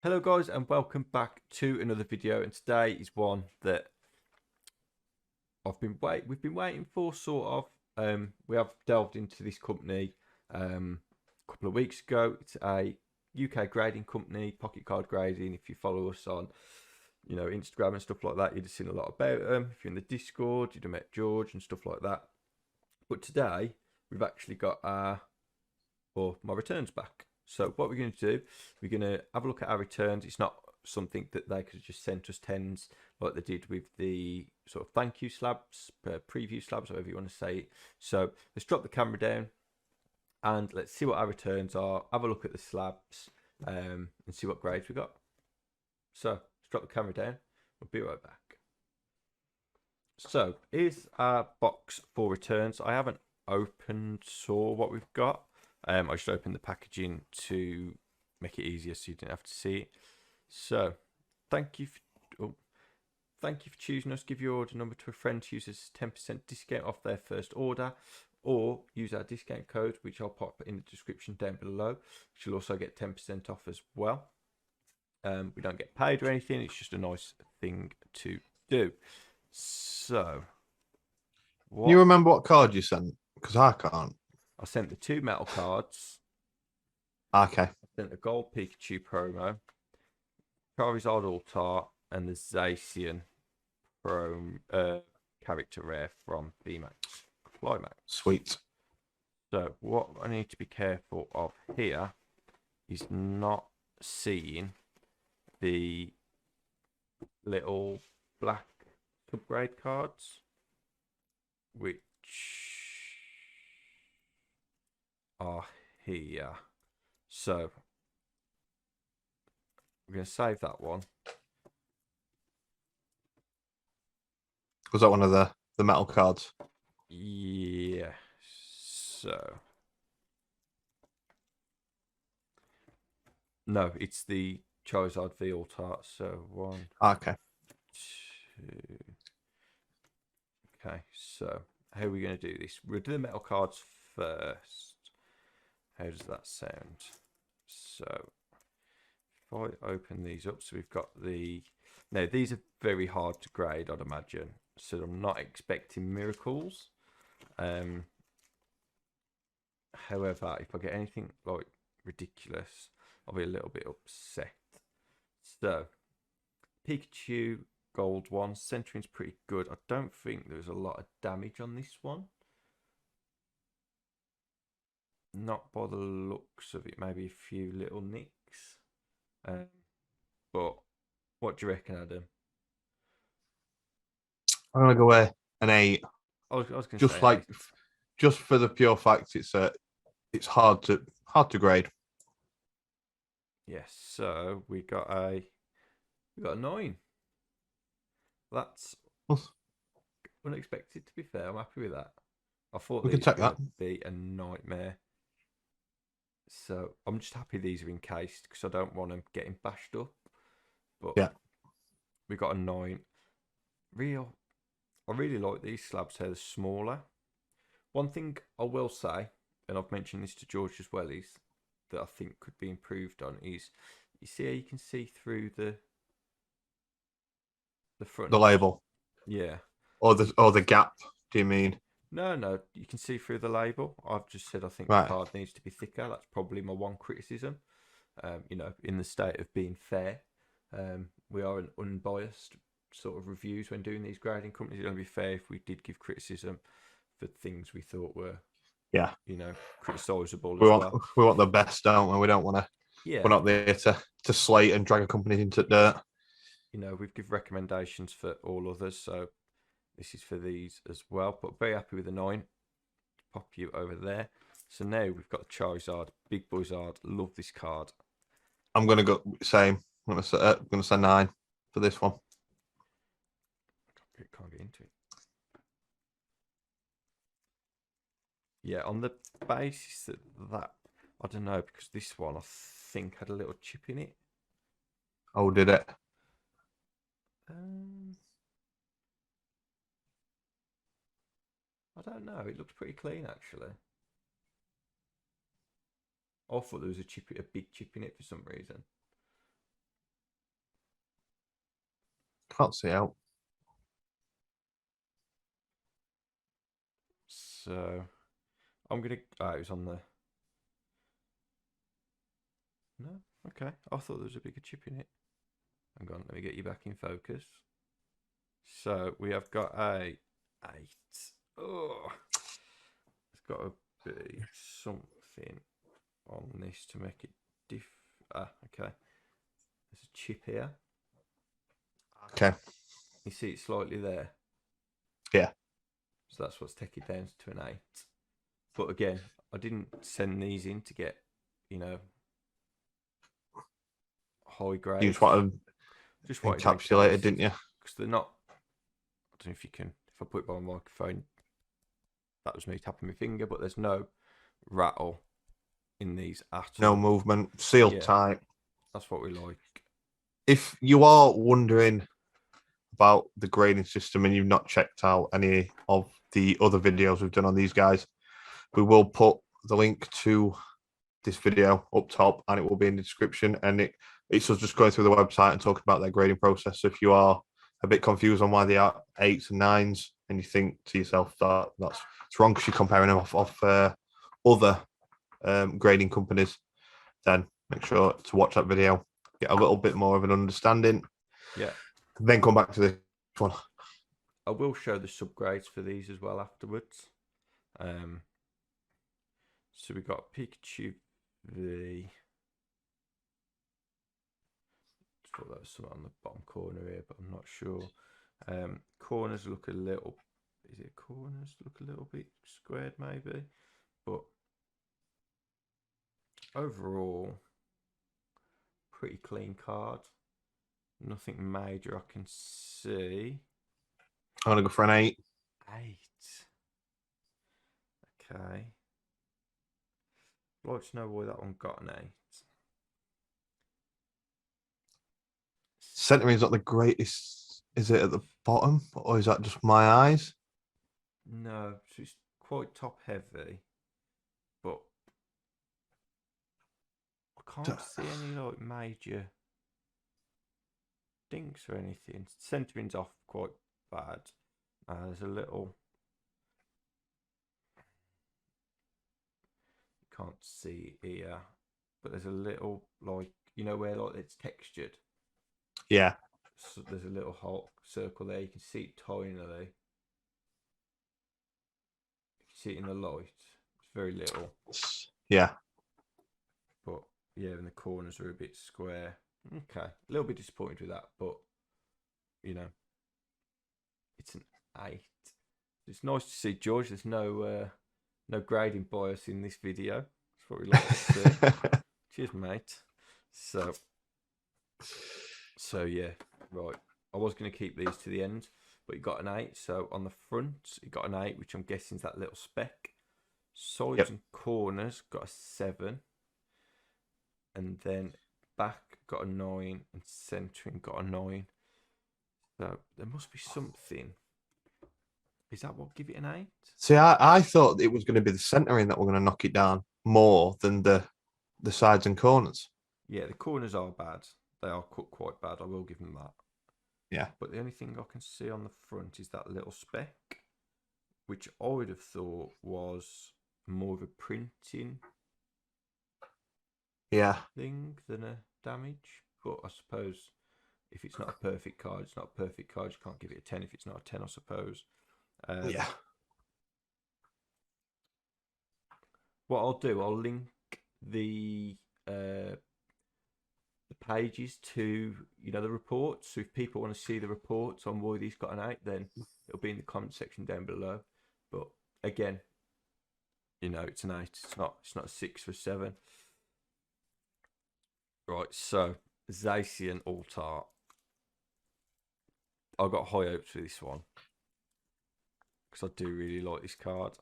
Hello guys and welcome back to another video, and today is one that we've been waiting for, sort of. We have delved into this company a couple of weeks ago. It's a UK grading company, Pocket Card Grading. If you follow us on Instagram and stuff like that, you'd have seen a lot about them. If you're in the Discord, you'd have met George and stuff like that. But today we've actually got my returns back. So what we're going to do, we're going to have a look at our returns. It's not something that they could have just sent us tens like they did with the sort of thank you slabs, preview slabs, however you want to say it. So let's drop the camera down and let's see what our returns are. Have a look at the slabs and see what grades we got. So let's drop the camera down. We'll be right back. So here's our box for returns. I haven't saw what we've got. I just opened the packaging to make it easier so you didn't have to see it. So, thank you for choosing us. Give your order number to a friend to use as 10% discount off their first order, or use our discount code, which I'll pop in the description down below. You'll also get 10% off as well. We don't get paid or anything. It's just a nice thing to do. So, Can you remember what card you sent? Because I can't. I sent the 2 metal cards. Okay. I sent the gold Pikachu promo, Charizard Altar, and the Zacian character rare from VMAX Flymax. Sweet. So what I need to be careful of here is not seeing the little black upgrade cards, which are here. So we're going to save that one. Was that one of the metal cards? Yeah. So no, it's the Charizard V Altar. So 1, Okay. 2. Okay, so how are we going to do this? We'll do the metal cards first. How does that sound? So if I open these up, so we've got now these are very hard to grade, I'd imagine, so I'm not expecting miracles. However, if I get anything like ridiculous, I'll be a little bit upset. So Pikachu gold one, centering's pretty good. I don't think there's a lot of damage on this one. Not by the looks of it, maybe a few little nicks. But what do you reckon, Adam? I'm gonna go with an 8. I was going to just say like, just for the pure fact, it's hard to grade. Yes, so we got a 9. That's unexpected, to be fair. I'm happy with that. I thought we could take that. Be a nightmare. So I'm just happy these are encased because I don't want them getting bashed up. But yeah, we got a 9. I really like these slabs here. They're smaller. One thing I will say, and I've mentioned this to George as well, is that I think could be improved on is, you see how you can see through the front, the label. Yeah. Or the gap. Do you mean? No, you can see through the label. I've just said I think Right. the card needs to be thicker. That's probably my one criticism. In the state of being fair, we are an unbiased sort of reviews when doing these grading companies. It's going to be fair if we did give criticism for things we thought were, criticisable as well. We want the best, don't we? We don't want to. Yeah. We're not there to slate and drag a company into dirt. We've given recommendations for all others, so this is for these as well. But very happy with the 9. Pop you over there. So now we've got Charizard, Big Buzzard. Love this card. I'm gonna go same. I'm gonna say 9 for this one. Can't get into it. Yeah, on the basis that I don't know, because this one I think had a little chip in it. Oh, did it? I don't know. It looked pretty clean actually. I thought there was a big chip in it for some reason. can't see out. So I'm gonna. Oh, it was on the. No, okay. I thought there was a bigger chip in it. Hang on, let me get you back in focus. So we have got a 8. Oh, it's got to be something on this to make it diff. Ah, okay. There's a chip here. Okay. You see it slightly there. Yeah. So that's what's taken it down to an 8. But again, I didn't send these in to get, high grade. You just want just them wanted encapsulated, didn't you? Because they're not. I don't know if you can. If I put it by my microphone, that was me tapping my finger. But there's no rattle in these at all. No movement, sealed tight. That's what we like. If you are wondering about the grading system and you've not checked out any of the other videos we've done on these guys, we will put the link to this video up top and it will be in the description. And it's us just going through the website and talking about their grading process. So if you are a bit confused on why they are 8s and 9s and you think to yourself that it's wrong because you're comparing them off other grading companies, then make sure to watch that video, get a little bit more of an understanding. Yeah. Then come back to this one. I will show the subgrades for these as well afterwards. So we got Pikachu V. I thought that was something on the bottom corner here, but I'm not sure. Corners look a little. Is it corners look a little bit squared maybe? But overall, pretty clean card. Nothing major I can see. I'm gonna go for an 8. 8. Okay. I'd like to know why that one got an 8. Centering's not the greatest. Is it at the bottom, or is that just my eyes? No, so it's quite top heavy, but I can't see any like major dinks or anything. Centering's off quite bad. There's a little. You can't see here, but there's a little like where like it's textured. Yeah. So there's a little hole circle there. You can see it tinily. You can see it in the light. It's very little. Yeah. But yeah, and the corners are a bit square. Okay, a little bit disappointed with that, but it's an 8. It's nice to see, George. There's no grading bias in this video. That's what we like to see. Cheers, mate. So yeah, right. I was going to keep these to the end, but you got an 8. So on the front, you got an 8, which I'm guessing is that little speck. Sides and corners got a 7. And then back got a 9 and centering got a 9. So there must be something. Is that what give it an 8? See, I thought it was going to be the centering that we're going to knock it down more than the sides and corners. Yeah, the corners are bad. They are cut quite bad. I will give them that. Yeah. But the only thing I can see on the front is that little speck, which I would have thought was more of a printing thing than a damage. But I suppose if it's not a perfect card, it's not a perfect card. You can't give it a 10 if it's not a 10, I suppose. What I'll do, I'll link the pages to the reports. So if people want to see the reports on why these got an 8, then it'll be in the comment section down below. But again, it's an 8. It's not a 6 or a 7. Right, so Zacian Alt-Art. I've got high hopes for this one because I do really like this card.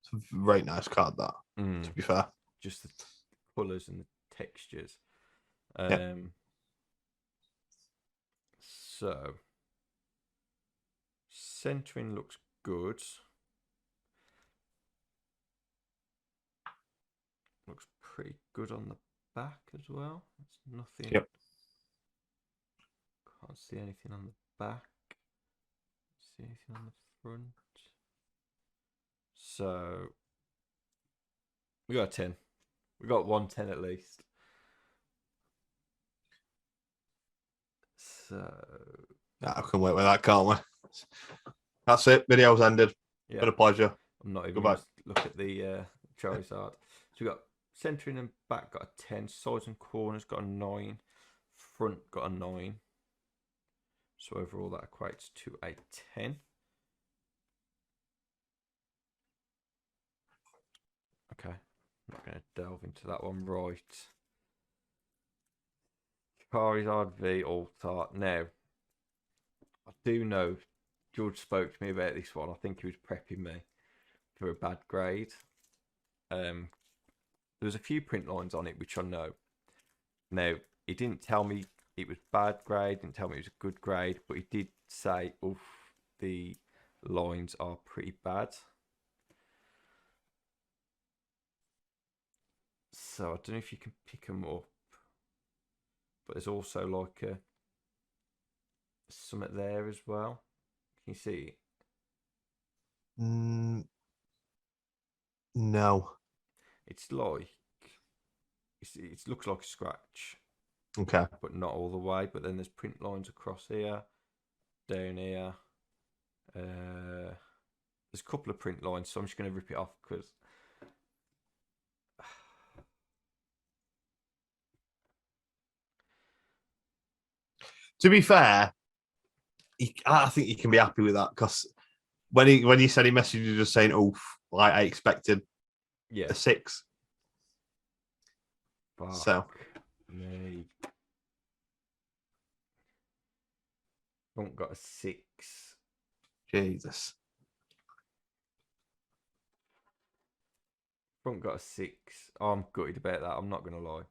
It's a very nice card, that, to be fair. Just the colours and the textures. So, centering looks good. Looks pretty good on the back as well. It's nothing. Yep. Can't see anything on the back. See anything on the front. So we got a 10. We got 110 at least. So I can wait with that, can't we? That's it. Video's ended. yeah, Been a pleasure. I'm not even Goodbye. going to look at the Charizard. So we got centering and back got a 10. Sides and corners got a 9. Front got a 9. So overall that equates to a 10. Okay, I'm not going to delve into that one. Right. Charizard V Alt-Art. Now, I do know George spoke to me about this one. I think he was prepping me for a bad grade. There was a few print lines on it, which I know. Now, he didn't tell me it was bad grade, didn't tell me it was a good grade, but he did say, oof, the lines are pretty bad. So I don't know if you can pick them up, but there's also like a something there as well. Can you see it? No. It's like it looks like a scratch, Okay. but not all the way. But then there's print lines across here, down here. There's a couple of print lines, so I'm just going to rip it off because To be fair, I think you can be happy with that because when he said he messaged you just saying, "Oof," like I expected a 6. Fuck So me. Front got a 6. Jesus. Front got a 6. Oh, I'm gutted about that. I'm not going to lie.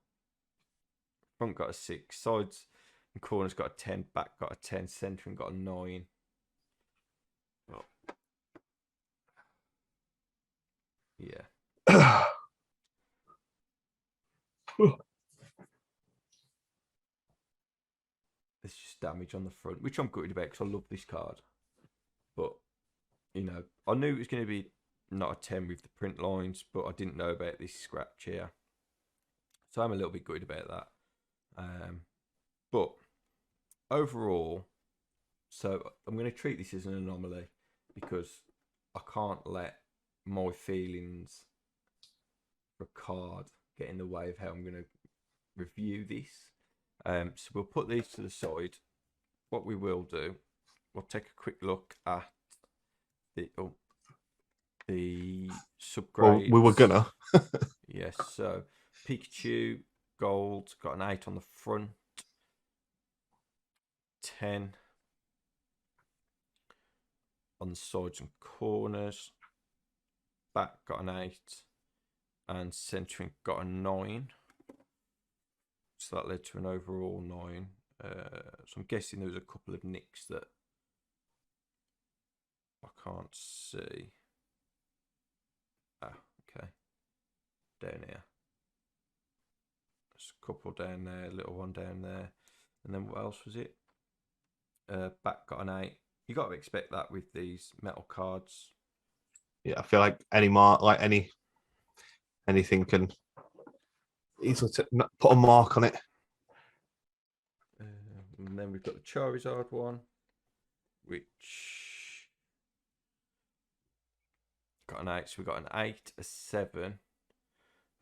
Front got a 6. Sides and corners got a 10. Back got a 10. Centering got a 9. Oh. Yeah. There's just damage on the front, which I'm gutted about because I love this card. But, you know, I knew it was going to be not a 10 with the print lines, but I didn't know about this scratch here. So I'm a little bit gutted about that. But overall, so I'm going to treat this as an anomaly because I can't let my feelings for a card get in the way of how I'm going to review this. So we'll put these to the side. What we will do, we'll take a quick look at the subgrades. Well, we were gonna. Yes, so Pikachu gold got an 8 on the front, 10 on the sides and corners. Back got an 8, and centering got a 9. So that led to an overall 9. So I'm guessing there was a couple of nicks that I can't see. Ah, okay. Down here. There's a couple down there, a little one down there. And then what else was it? Back got an 8. You got to expect that with these metal cards. Yeah, I feel like anything can easily put a mark on it. And then we've got the Charizard one, which got an 8. So we've got an 8, a 7,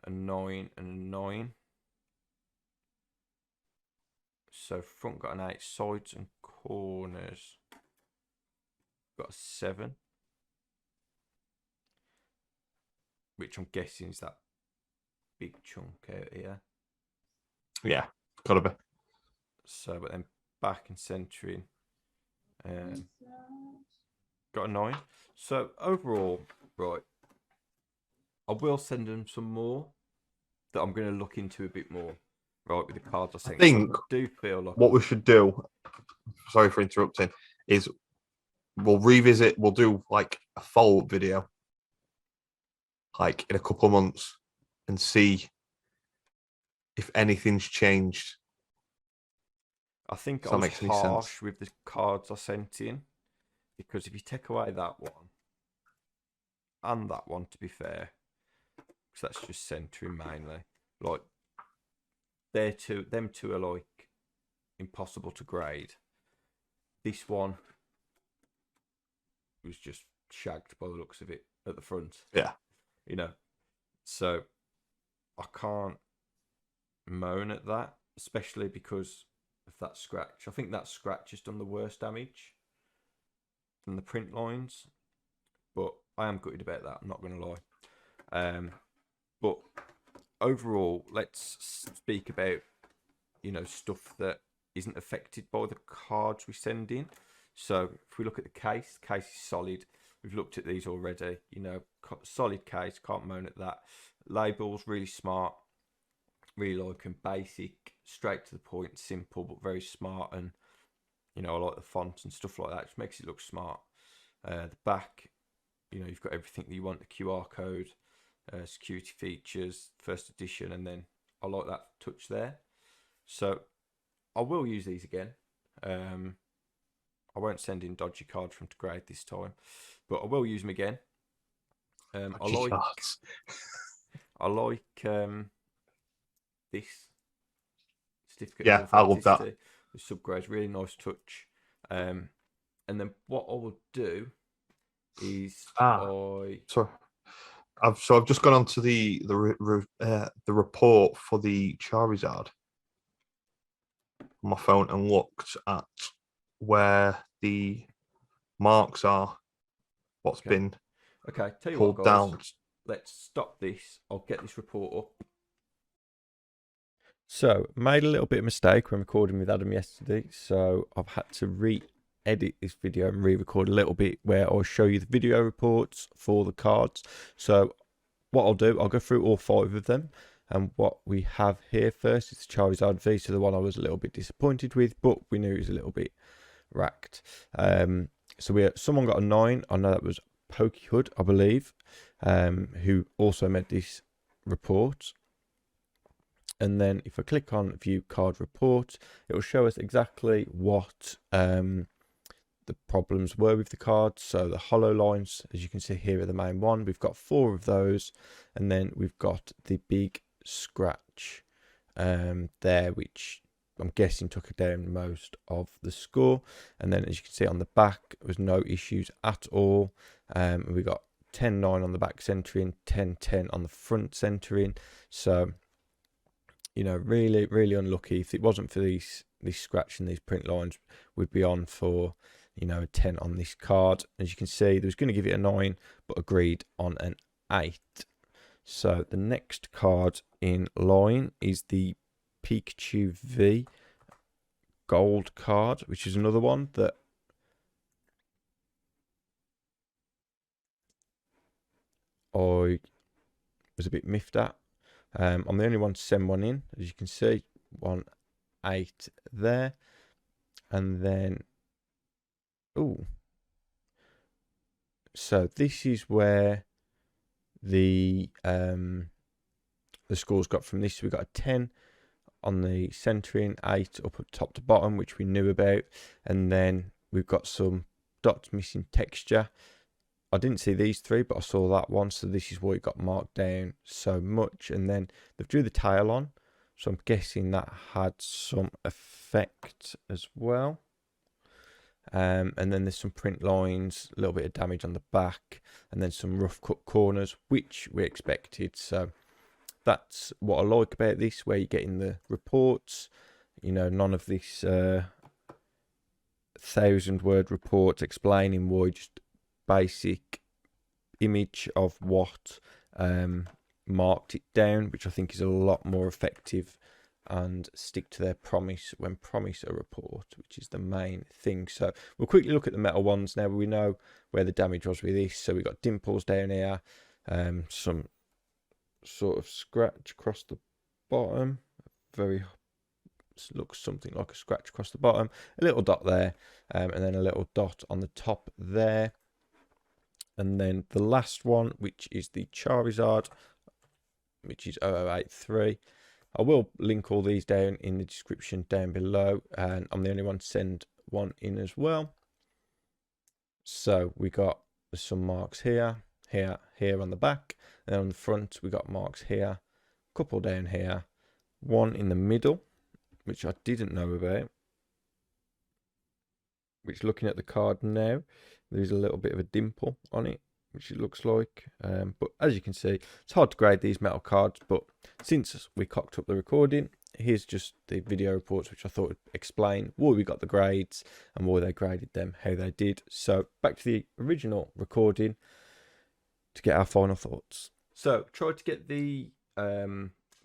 a 9, and a 9. So front got an 8, sides and corners got a 7, which I'm guessing is that big chunk out here. Yeah, gotta be. So, but then back and centering, got a 9. So overall, right, I will send them some more that I'm going to look into a bit more. Right, with the cards I I think. think I do feel like what we should do, sorry for interrupting, is we'll do like a follow-up video like in a couple of months and see if anything's changed. I think Does I that was make any sense? harsh with the cards I sent in, because if you take away that one and that one, to be fair, because that's just centering mainly, like them two are like impossible to grade. This one was just shagged by the looks of it at the front. Yeah. You know, so I can't moan at that, especially because of that scratch. I think that scratch has done the worst damage than the print lines, but I am gutted about that, I'm not going to lie. But overall, let's speak about, you know, stuff that isn't affected by the cards we send in. So if we look at the case is solid. We've looked at these already, you know, solid case, can't moan at that. Labels, really smart, really like them, basic, straight to the point, simple, but very smart. And, you know, I like the font and stuff like that, it just makes it look smart. The back, you know, you've got everything that you want, the QR code, security features, first edition, and then I like that touch there. So I will use these again. I won't send in dodgy cards from to grade this time, but I will use them again. Cards. I like this certificate Yeah, of I love that. authenticity. The subgrades, really nice touch. And then what I will do is sorry. I've just gone on to the report for the Charizard on my phone and looked at where the marks are, what's been tell you pulled what, guys, down. let's stop this. I'll get this report up. So, made a little bit of mistake when recording with Adam yesterday, so I've had to re-edit this video and re-record a little bit where I'll show you the video reports for the cards. So what I'll do, I'll go through all 5 of them, and what we have here first is the Charizard V, so the one I was a little bit disappointed with, but we knew it was a little bit racked. So someone got a 9, I know that was Pokey Hood, I believe, who also made this report. And then if I click on view card report, it will show us exactly what the problems were with the cards. So the hollow lines, as you can see here, are the main one. We've got 4 of those, and then we've got the big scratch there, which I'm guessing took down most of the score. And then as you can see on the back, there was no issues at all. We got 10-9 on the back centering, 10-10 on the front centering. So, you know, really, really unlucky. If it wasn't for this scratch and these print lines, we'd be on for, you know, a 10 on this card. As you can see, there was going to give it a 9, but agreed on an 8. So the next card in line is the Pikachu V gold card, which is another one that I was a bit miffed at. I'm the only one to send one in, as you can see, 1-8 there, and then so this is where the scores got from this. We got a 10 on the centering, 8 up at top to bottom, which we knew about, and then we've got some dots missing texture. I didn't see these 3, but I saw that one, so this is why it got marked down so much. And then they've drew the tail on, so I'm guessing that had some effect as well. And then there's some print lines, a little bit of damage on the back, and then some rough cut corners, which we expected. So that's what I like about this, where you're getting the reports, you know, none of this 1,000-word report explaining why, just basic image of what marked it down, which I think is a lot more effective and stick to their promise when promise a report, which is the main thing. So we'll quickly look at the metal ones now. We know where the damage was with this. So we got dimples down here, some sort of scratch across the bottom, looks something like a scratch across the bottom, a little dot there, and then a little dot on the top there. And then the last one, which is the Charizard, which is 0083. I will link all these down in the description down below, and I'm the only one to send one in as well. So we got some marks here, here on the back, and then on the front we got marks here, a couple down here, one in the middle, which I didn't know about, which looking at the card now, there's a little bit of a dimple on it, which it looks like, but as you can see, it's hard to grade these metal cards, but since we cocked up the recording, here's just the video reports, which I thought would explain why we got the grades and why they graded them, how they did. So back to the original recording to get our final thoughts. So try to get the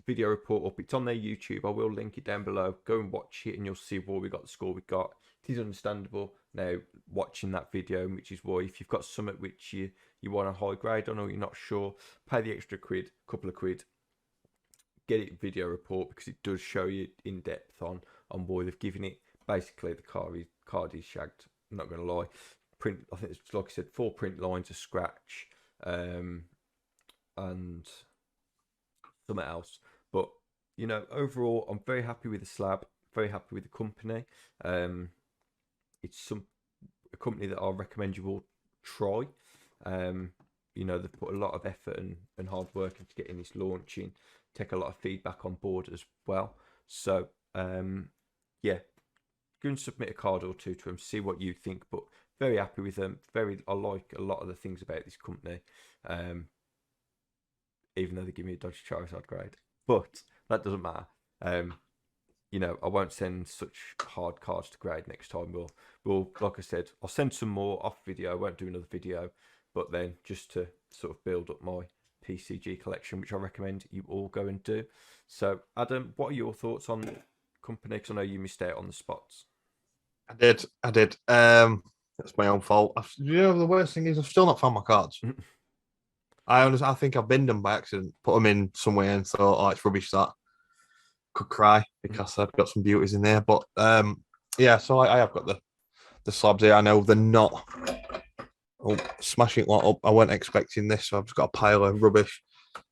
video report up. It's on their YouTube. I will link it down below. Go and watch it and you'll see why we got the score we got. It is understandable now watching that video, which is why if you've got something which you want a high grade on or you're not sure, pay the extra couple of quid, get it video report, because it does show you in depth on why they've given it. Basically the card is shagged, I'm not going to lie. Print, I think it's like I said, 4 print lines of scratch and something else, but you know, overall I'm very happy with the slab, very happy with the company. It's a company that I recommend you all try. You know, they've put a lot of effort and hard work into getting this launching, take a lot of feedback on board as well. So yeah, go and submit a card or two to them, see what you think, but very happy with them. I like a lot of the things about this company, even though they give me a dodgy Charizard grade, but that doesn't matter. You know, I won't send such hard cards to grade next time. We'll like I said, I'll send some more off video. I won't do another video, but then just to sort of build up my PCG collection, which I recommend you all go and do. So Adam, what are your thoughts on the company? Because I know you missed out on the spots. I did. That's my own fault. You know, the worst thing is I've still not found my cards. I think I've binned them by accident, put them in somewhere and thought, oh, it's rubbish that. Could cry because I've got some beauties in there. But yeah, so I have got the slabs here. I know they're not smashing it up. I wasn't expecting this, so I've just got a pile of rubbish.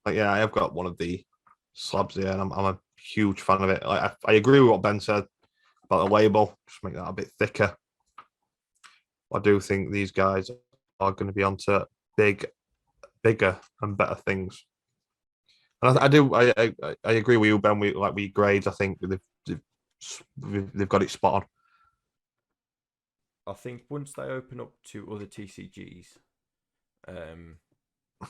But yeah, I have got one of the slabs here, and I'm a huge fan of it. Like I agree with what Ben said about the label. Just make that a bit thicker. I do think these guys are going to be onto bigger and better things. And I agree with you, Ben. We grades. I think they've got it spot on. I think once they open up to other TCGs,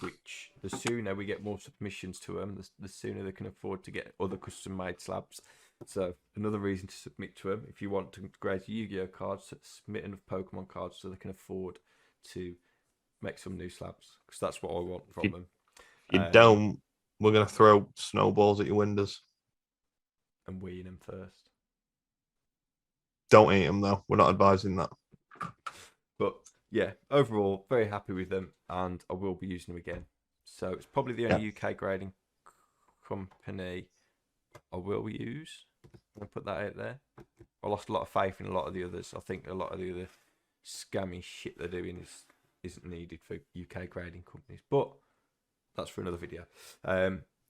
which the sooner we get more submissions to them, the sooner they can afford to get other custom-made slabs. So another reason to submit to them, if you want to grade Yu-Gi-Oh cards, submit enough Pokemon cards so they can afford to make some new slabs, because that's what I want from them. If you don't, we're going to throw snowballs at your windows. And wean them first. Don't eat them, though. We're not advising that. But yeah, overall, very happy with them, and I will be using them again. So it's probably the only UK grading company I will use. I'll put that out there. I lost a lot of faith in a lot of the others. I think a lot of the other scammy shit they're doing isn't needed for UK grading companies. But that's for another video.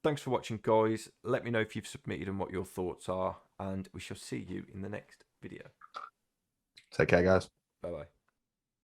Thanks for watching, guys. Let me know if you've submitted and what your thoughts are, and we shall see you in the next video. Take care, guys. Bye-bye.